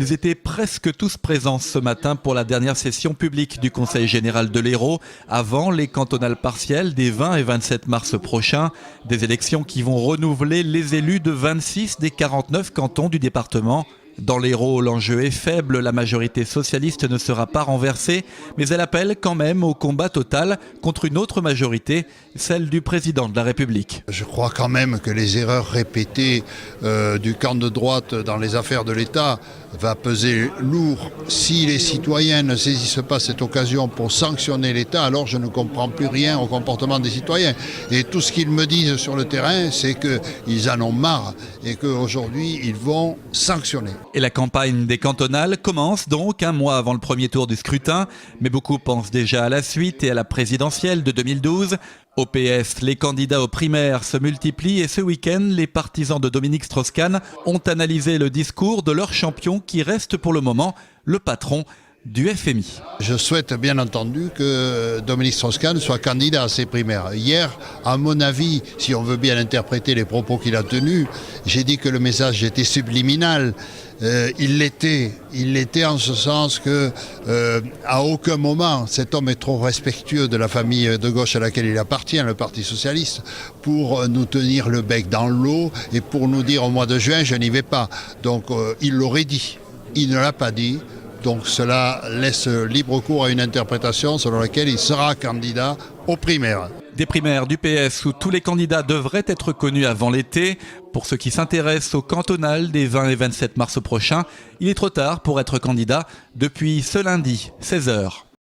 Ils étaient presque tous présents ce matin pour la dernière session publique du Conseil général de l'Hérault, avant les cantonales partielles des 20 et 27 mars prochains. Des élections qui vont renouveler les élus de 26 des 49 cantons du département. Dans l'Hérault, l'enjeu est faible, la majorité socialiste ne sera pas renversée, mais elle appelle quand même au combat total contre une autre majorité, celle du président de la République. Je crois quand même que les erreurs répétées du camp de droite dans les affaires de l'État va peser lourd. Si les citoyens ne saisissent pas cette occasion pour sanctionner l'État, alors je ne comprends plus rien au comportement des citoyens. Et tout ce qu'ils me disent sur le terrain, c'est qu'ils en ont marre et qu'aujourd'hui, ils vont sanctionner. Et la campagne des cantonales commence donc un mois avant le premier tour du scrutin, mais beaucoup pensent déjà à la suite et à la présidentielle de 2012. Au PS, les candidats aux primaires se multiplient et ce week-end, les partisans de Dominique Strauss-Kahn ont analysé le discours de leur champion qui reste pour le moment le patron du FMI. Je souhaite bien entendu que Dominique Strauss-Kahn soit candidat à ces primaires. Hier, à mon avis, si on veut bien interpréter les propos qu'il a tenus, j'ai dit que le message était subliminal. Il l'était en ce sens que à aucun moment cet homme est trop respectueux de la famille de gauche à laquelle il appartient, le Parti socialiste, pour nous tenir le bec dans l'eau et pour nous dire au mois de juin je n'y vais pas. Donc il l'aurait dit, il ne l'a pas dit. Donc cela laisse libre cours à une interprétation selon laquelle il sera candidat aux primaires. Des primaires du PS où tous les candidats devraient être connus avant l'été. Pour ceux qui s'intéressent au cantonal des 20 et 27 mars prochains, il est trop tard pour être candidat depuis ce lundi, 16 h.